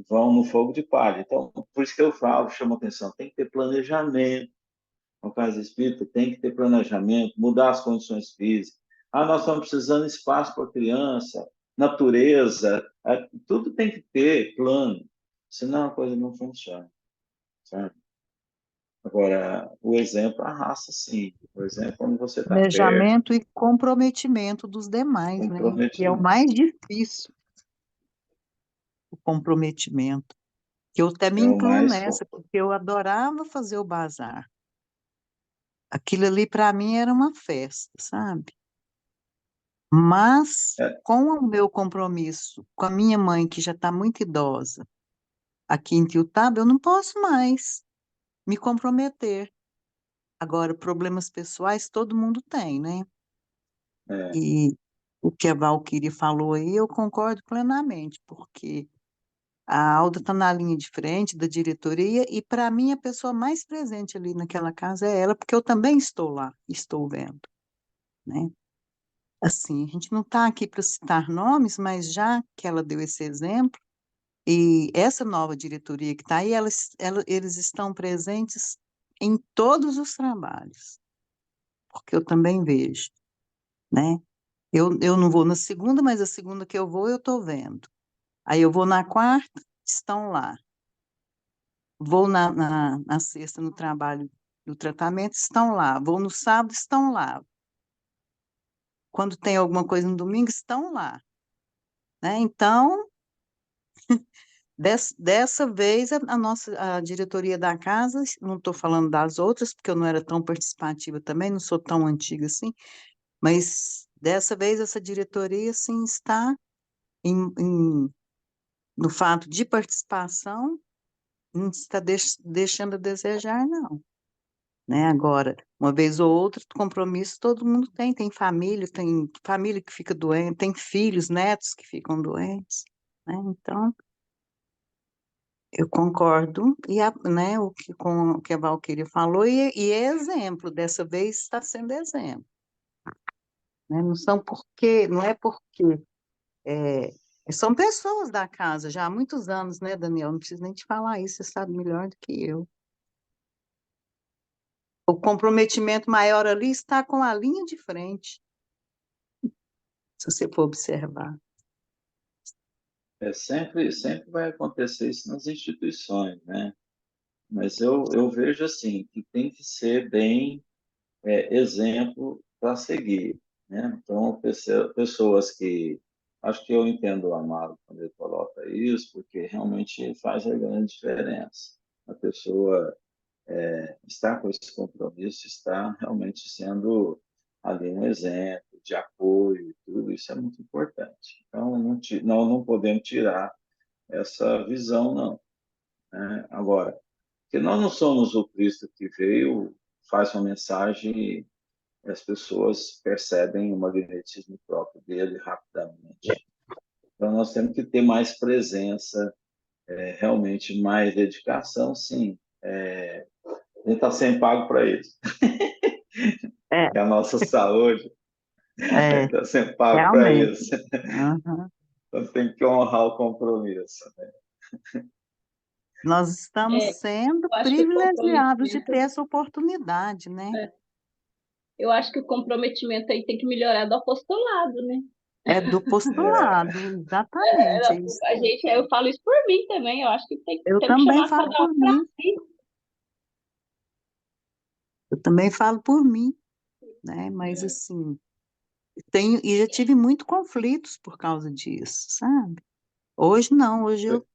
vão no fogo de palha. Então, por isso que eu falo, chamo atenção, tem que ter planejamento. No caso espírita, tem que ter planejamento, mudar as condições físicas. Ah, nós estamos precisando de espaço para criança, natureza, tudo tem que ter plano, senão a coisa não funciona, sabe? Agora, o exemplo arrasta, sim. O exemplo, quando você está perto, Planejamento e comprometimento dos demais, né? Que é o comprometimento. mais difícil, o comprometimento. Que eu até me É o incluo mais. nessa, porque eu adorava fazer o bazar. Aquilo ali para mim era uma festa, sabe? Mas É, com o meu compromisso com a minha mãe, que já está muito idosa, aqui em Tiltaba, eu não posso mais me comprometer. Agora, problemas pessoais todo mundo tem, né? é, E o que a Valquíria falou aí, eu concordo plenamente, porque a Alda está na linha de frente da diretoria e, para mim, a pessoa mais presente ali naquela casa é ela, porque eu também estou lá, estou vendo, né? Assim, a gente não está aqui para citar nomes, mas já que ela deu esse exemplo, e essa nova diretoria que está aí, eles estão presentes em todos os trabalhos, porque eu também vejo, né? Eu não vou na segunda, mas a segunda que eu vou, eu estou vendo. Aí eu vou na quarta, estão lá. Vou na sexta no trabalho do tratamento, estão lá. Vou no sábado, estão lá. Quando tem alguma coisa no domingo, estão lá. Né? Então, dessa vez, a diretoria da casa, não estou falando das outras, porque eu não era tão participativa também, não sou tão antiga assim, mas dessa vez essa diretoria, sim, está no fato de participação, não está deixando a desejar, não. Né? Agora, uma vez ou outra, compromisso todo mundo tem família que fica doente, tem filhos, netos que ficam doentes, né? Então, eu concordo, né, com o que a Valquíria falou, e é exemplo, dessa vez está sendo exemplo. Né? Não é porque é, são pessoas da casa já há muitos anos, né, Daniel? Não preciso nem te falar isso, você sabe melhor do que eu. O comprometimento maior ali está com a linha de frente, se você for observar. Sempre vai acontecer isso nas instituições, né? Mas eu vejo assim, que tem que ser bem exemplo para seguir, né? Então, pessoas que... Acho que eu entendo o Amaro quando ele coloca isso, porque realmente faz a grande diferença. A pessoa está com esse compromisso, está realmente sendo ali um exemplo de apoio e tudo isso é muito importante. Então, não podemos tirar essa visão, não. Né? Agora, que nós não somos o Cristo que veio, faz uma mensagem e as pessoas percebem o magnetismo próprio dele rapidamente. Então, nós temos que ter mais presença, realmente mais dedicação, sim. A gente está sendo pago para isso. É, É a nossa saúde, é, está sendo pago para realmente. isso. Aham. Então, tem que honrar o compromisso. Né? Nós estamos É, sendo eu acho que o privilegiados de comprometimento, ter essa oportunidade, né? eu acho que o comprometimento aí tem que melhorar do apostolado, né? É do É, postulado, exatamente. É isso. Eu falo isso por mim também, eu acho que Eu temos que também chamar falo cada por um para mim, si. eu também falo por mim, né? Mas é. assim, e já tive muito conflitos por causa disso, sabe? Hoje não, hoje eu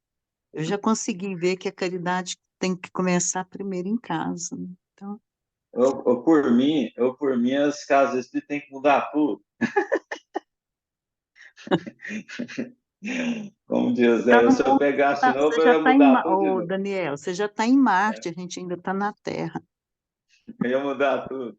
já consegui ver que a caridade tem que começar primeiro em casa, né? Então, Por mim, as casas espíritas têm que mudar tudo. Como diz, tá no se eu mundo, pegasse de novo, você eu já ia está mudar tudo de ô, novo. Daniel, você já está em Marte, a gente ainda está na Terra. Eu ia mudar tudo.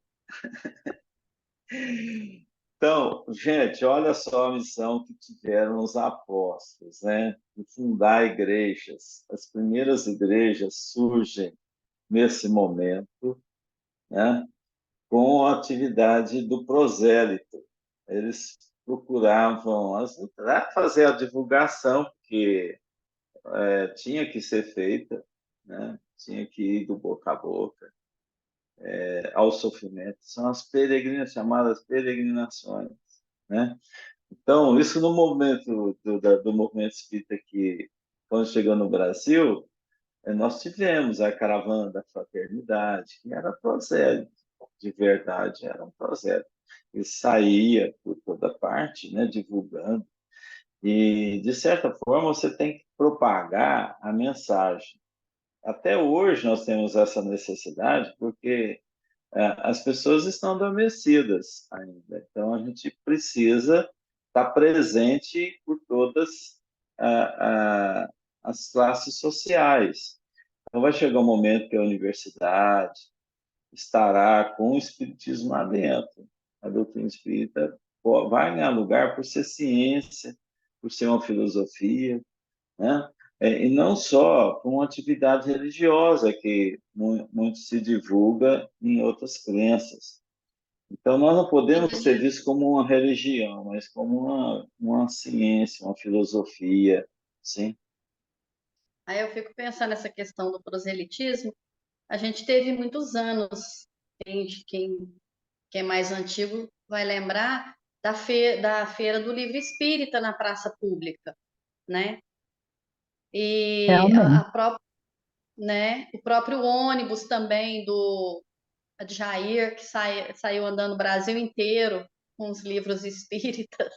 Então, gente, olha só a missão que tiveram os apóstolos, né? De fundar igrejas. As primeiras igrejas surgem nesse momento, né? Com a atividade do prosélito. Eles procuravam fazer a divulgação, porque tinha que ser feita, né? Tinha que ir do boca a boca, ao sofrimento. São as peregrinações, chamadas peregrinações, né? Então, isso no momento do movimento espírita que, quando chegou no Brasil, nós tivemos a caravana da fraternidade, que era prosélito, de verdade, era um prosélito. Ele saía por toda parte, né, divulgando. E, de certa forma, você tem que propagar a mensagem. Até hoje nós temos essa necessidade, porque as pessoas estão adormecidas ainda. Então, a gente precisa estar presente por todas as classes sociais. Então, vai chegar um momento que a universidade estará com o espiritismo lá dentro. A doutrina espírita vai ganhar lugar por ser ciência, por ser uma filosofia, né? E não só com uma atividade religiosa que muito se divulga em outras crenças. Então, nós não E podemos ter Daniel, visto como uma religião, mas como uma ciência, uma filosofia, sim. aí eu fico pensando nessa questão do proselitismo. A gente teve muitos anos, quem é mais antigo vai lembrar da Feira do Livro Espírita na praça pública, né? E Realmente. né, o próprio ônibus também do Jair, que saiu andando o Brasil inteiro com os livros espíritas.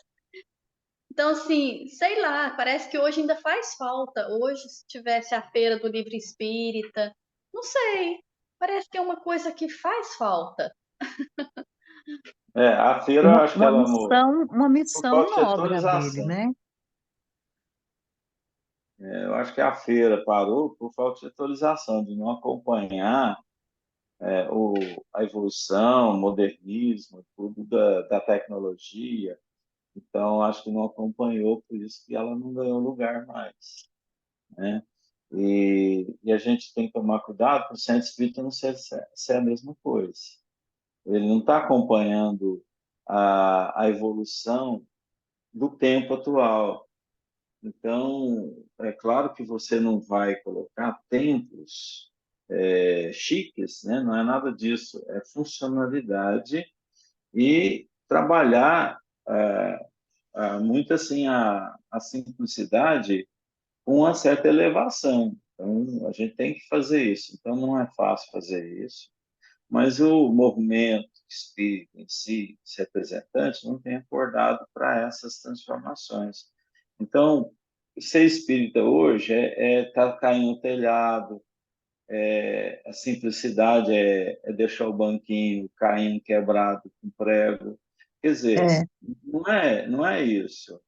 Então, assim, sei lá, parece que hoje ainda faz falta. Hoje, se tivesse a Feira do Livro Espírita, não sei, parece que é uma coisa que faz falta. A feira, eu acho que ela, Uma por missão causa de nobre a dele, setorização. né? Eu acho que a feira parou por falta de atualização, de não acompanhar a evolução, o modernismo, tudo da tecnologia. Então, acho que não acompanhou, por isso que ela não ganhou lugar mais, né? E a gente tem que tomar cuidado para o centro espírita não ser a mesma coisa. Ele não está acompanhando a evolução do tempo atual. Então, é claro que você não vai colocar templos chiques, né? Não é nada disso, é funcionalidade e trabalhar muito assim a simplicidade com uma certa elevação. Então, a gente tem que fazer isso. Então, não é fácil fazer isso. Mas o movimento espírita em si, esse representante, não tem acordado para essas transformações. Então, ser espírita hoje tá caindo no telhado, a simplicidade é deixar o banquinho caindo quebrado com prego. Quer dizer, É, não é isso.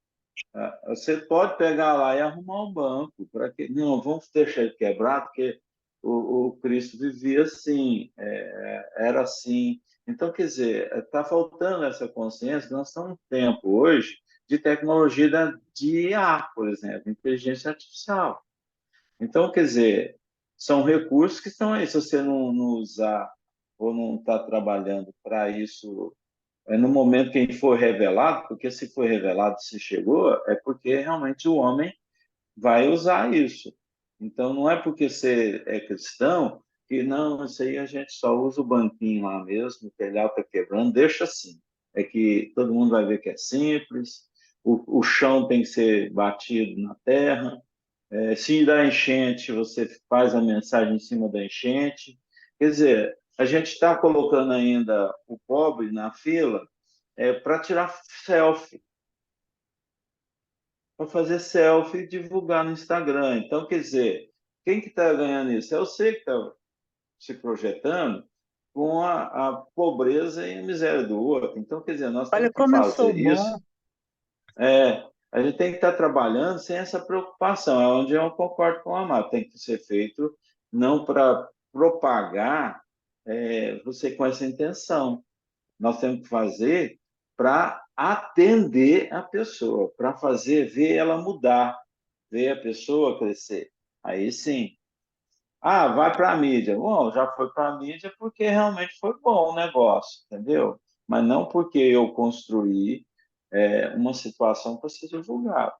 Você pode pegar lá e arrumar um banco. Para que não, vamos deixar ele quebrado, porque o Cristo vivia assim, era assim. Então, quer dizer, está faltando essa consciência. Nós estamos num tempo hoje de tecnologia de IA, por exemplo, inteligência artificial. Então, quer dizer, são recursos que estão aí. Se você não usar ou não está trabalhando para isso no momento que for revelado, porque se foi revelado, se chegou, é porque realmente o homem vai usar isso. Então, não é porque você é cristão que não, isso aí a gente só usa o banquinho lá mesmo, o telhado está quebrando, deixa assim. É que todo mundo vai ver que é simples, o chão tem que ser batido na terra, se dá enchente, você faz a mensagem em cima da enchente. Quer dizer, a gente está colocando ainda o pobre na fila para tirar selfie, para fazer selfie e divulgar no Instagram. Então, quer dizer, quem que está ganhando isso? É você que está se projetando com a pobreza e a miséria do outro. Então, quer dizer, nós olha temos que como eu sou fazer bom. isso. A gente tem que estar trabalhando sem essa preocupação. É onde eu concordo com o Amado. Tem que ser feito não para propagar você com essa intenção. Nós temos que fazer para atender a pessoa, para fazer ver ela mudar, ver a pessoa crescer. Aí sim. Ah, vai para a mídia. Bom, já foi para a mídia porque realmente foi bom o negócio, entendeu? Mas não porque eu construí uma situação para ser divulgada.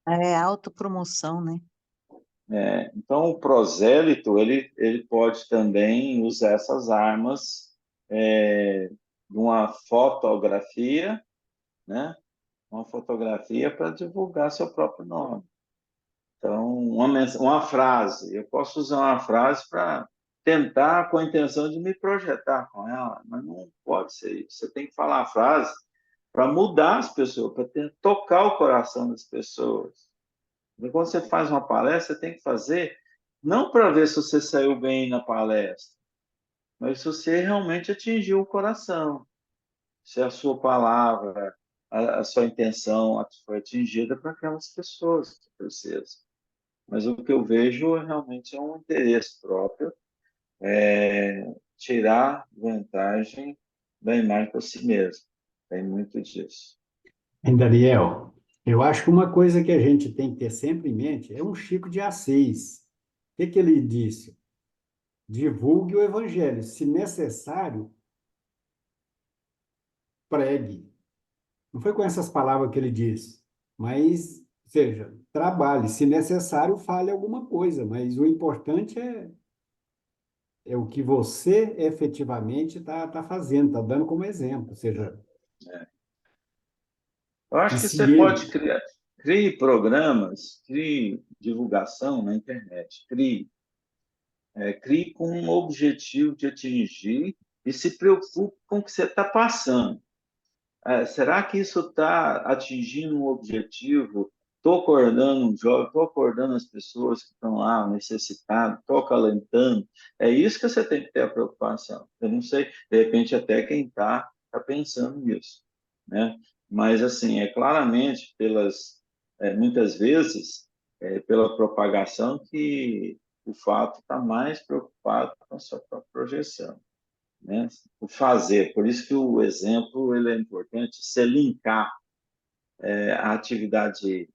É autopromoção, né? Então, o prosélito ele pode também usar essas armas de uma fotografia, né? Uma fotografia para divulgar seu próprio nome. Então, uma frase, eu posso usar uma frase para tentar com a intenção de me projetar com ela, mas não pode ser isso. Você tem que falar a frase para mudar as pessoas, para tocar o coração das pessoas. E quando você faz uma palestra, você tem que fazer não para ver se você saiu bem na palestra, mas se você realmente atingiu o coração, se a sua palavra, a sua intenção foi atingida para aquelas pessoas que precisam. Mas o que eu vejo realmente é um interesse próprio, tirar vantagem da imagem para si mesmo. Tem muito disso. Hein, Daniel, eu acho que uma coisa que a gente tem que ter sempre em mente é um Chico de Assis. O que que ele disse? Divulgue o evangelho. Se necessário, pregue. Não foi com essas palavras que ele disse, mas, seja, trabalhe. Se necessário, fale alguma coisa, mas o importante é o que você efetivamente está fazendo, está dando como exemplo. Ou seja, Eu e acho que você se pode ele. criar, crie programas, crie divulgação na internet, crie com um objetivo de atingir e se preocupe com o que você está passando. Será que isso está atingindo um objetivo? Estou acordando um jovem, estou acordando as pessoas que estão lá necessitadas, estou acalentando. É isso que você tem que ter a preocupação. Eu não sei, de repente até quem está pensando nisso, né? Mas assim, claramente muitas vezes pela propagação, que o fato está mais preocupado com a sua própria projeção, né? O fazer. Por isso que o exemplo ele é importante, você linkar a atividade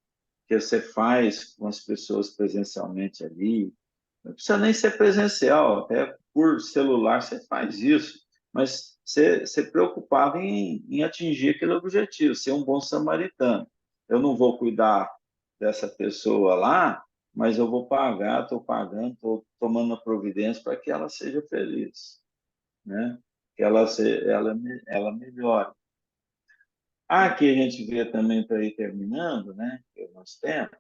que você faz com as pessoas presencialmente ali. Não precisa nem ser presencial, até por celular você faz isso, mas você preocupava em atingir aquele objetivo, ser um bom samaritano. Eu não vou cuidar dessa pessoa lá, mas eu vou pagar, estou pagando, estou tomando a providência para que ela seja feliz, né? Que ela melhore. Aqui a gente vê também, para ir terminando, né, que é o nosso tempo,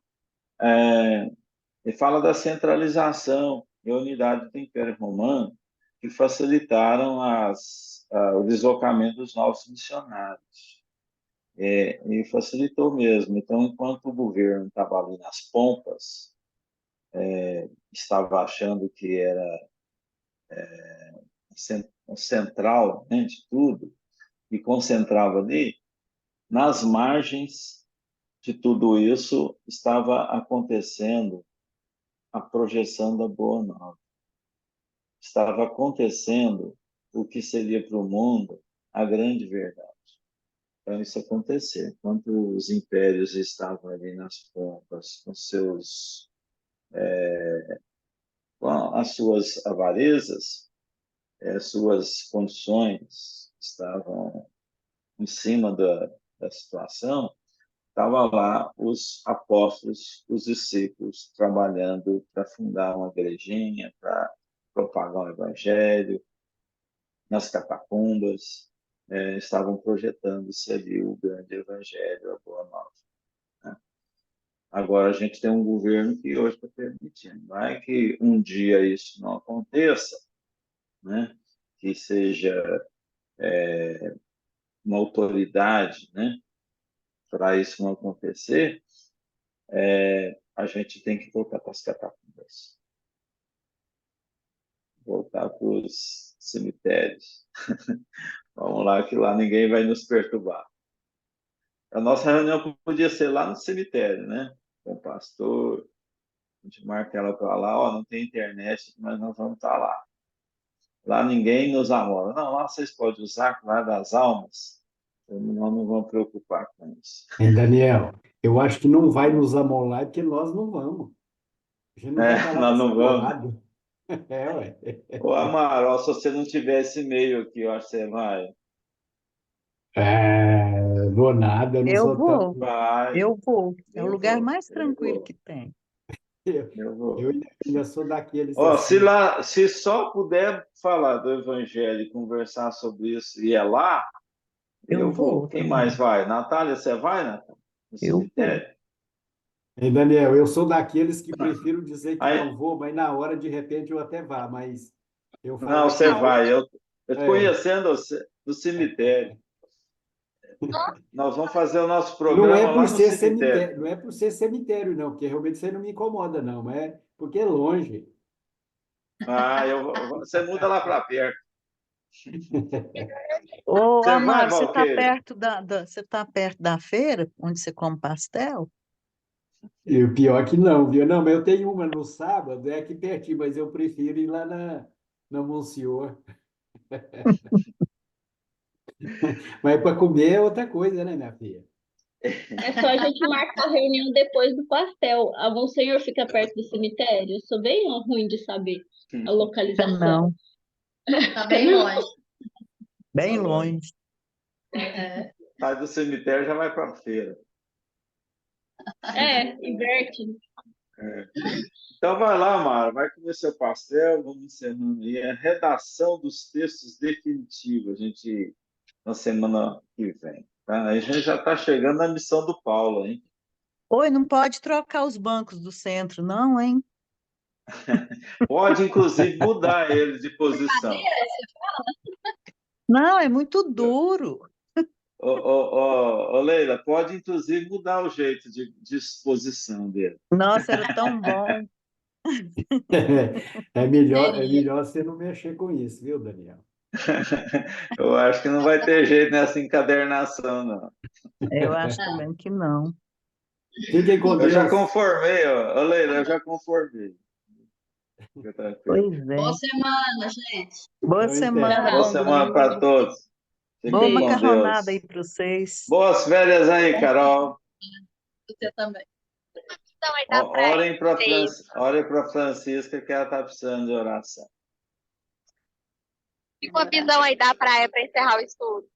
ele fala da centralização e a unidade do Império Romano, que facilitaram o deslocamento dos novos missionários. E facilitou mesmo. Então, enquanto o governo estava ali nas pompas, estava achando que era o central, né, de tudo, e concentrava ali, nas margens de tudo isso estava acontecendo a projeção da Boa Nova. Estava acontecendo o que seria para o mundo a grande verdade. Então, isso aconteceu. Enquanto os impérios estavam ali nas pompas, com as suas avarezas, as suas condições estavam em cima da situação, estavam lá os apóstolos, os discípulos, trabalhando para fundar uma igrejinha, para propagar o evangelho, nas catacumbas, estavam projetando-se ali o grande evangelho, a boa nova, né? Agora a gente tem um governo que hoje está permitindo. Vai que um dia isso não aconteça, né? Que seja uma autoridade, né? Para isso não acontecer, a gente tem que voltar para as catacumbas, voltar para os cemitérios. Vamos lá, que lá ninguém vai nos perturbar. A nossa reunião podia ser lá no cemitério, né? Com o pastor, a gente marca ela para lá, ó, não tem internet, mas nós vamos estar lá. Lá ninguém nos amora. Não, lá vocês podem usar, lá das almas. Nós não vamos preocupar com isso. Hein, Daniel, eu acho que não vai nos amolar porque nós não vamos. A gente não vai estar lá para Nós ser não vamos. amolado. Ué. Ô, Amaral, se você não tiver esse e-mail aqui, eu acho que você vai. Vou nada, eu não Eu sou tão. vou, Vai, eu vou. É o eu lugar vou, mais eu tranquilo vou, que tem. Eu, eu vou. eu ainda sou daqueles Ó, assim. se só puder falar do evangelho e conversar sobre isso e é lá, Eu eu vou. vou Quem mais também. vai? Natália, você vai, Natália? No Eu vou. cemitério? Hein, Daniel, eu sou daqueles que prefiro dizer que Aí, não vou, mas na hora, de repente, eu até vá. Mas eu não, falar que você não. vai. Eu te É, conhecendo você, no cemitério. Nós vamos fazer o nosso não é programa por lá no ser cemitério. cemitério, não é por ser cemitério, não, porque realmente você não me incomoda, não, mas é porque é longe. Ah, você muda lá para perto. Ô, Você vai, Amaro, você está Valqueira? perto você tá perto da feira, onde você come pastel? E o pior que não, viu? Não, mas eu tenho uma no sábado, é aqui pertinho, mas eu prefiro ir lá na Monsenhor. Mas para comer é outra coisa, né, minha filha? É só a gente marcar a reunião depois do pastel. Algum senhor fica perto do cemitério? Eu sou bem ruim de saber a localização. Não, Tá bem longe. bem Tá bom. longe. É. Sai do cemitério já vai para a feira. Inverte. Então vai lá, Mara, vai comer seu pastel, vamos encerrando aí a redação dos textos definitivos, a gente na semana que vem. Tá? Aí a gente já está chegando na missão do Paulo, hein? Oi, não pode trocar os bancos do centro, não, hein? Pode, inclusive, mudar ele de posição. Não, é muito duro. Ô, Leila, pode, inclusive, mudar o jeito de disposição dele. Nossa, era tão bom. É melhor você não mexer com isso, viu, Daniel? Eu acho que não vai ter jeito nessa encadernação, não. Eu acho também que não. Fiquem com Eu já Deus. conformei, ó. Ô, Leila, eu já conformei. Fica tranquilo. Pois Boa é. semana, gente. Boa Eu entendo. semana, Boa bom semana para domingo. todos. Boa Fiquem com macarronada aí Deus. para vocês. Boas férias aí, Carol. Você também. Então aí da praia. Orem para Francisca, que ela está precisando de oração. Fica uma visão aí da praia para encerrar o estudo.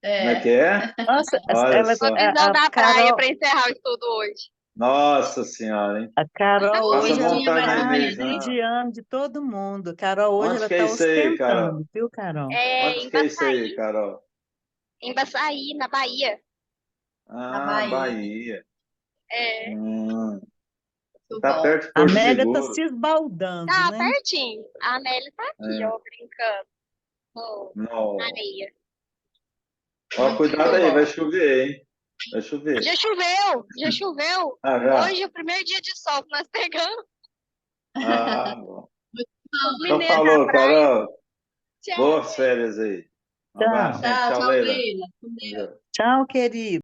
Como é que é? Nossa, Olha ela, só. Uma visão a da praia Carol, para encerrar o estudo hoje. Nossa Senhora, hein? a Carol Passa hoje ela vontade de está beijar. judiando de todo mundo. A Carol hoje Onde ela que é está isso aí, Carol? ostentando, viu, Carol? É Onde em que é isso aí, Baçaí, Carol? na Bahia. Na Ah, Bahia. Bahia. É, Muito Tá bom. perto de A Porto Amélia está Seguro. se esbaldando, tá né? pertinho. A Amélia tá aqui, É. ó, brincando na Não. areia. Ó, cuidado Muito aí, vai bom. chover, hein? Vai chover. Já choveu. Ah, já? Hoje é o primeiro dia de sol que nós pegamos. Ah, bom. Os Então mineiros da falou, praia. Carol. Tchau. Boas férias aí. Um abraço, Tchau. gente. Tchau, Tchau, tchau, Leila. Leila. Com Deus. Tchau, querido.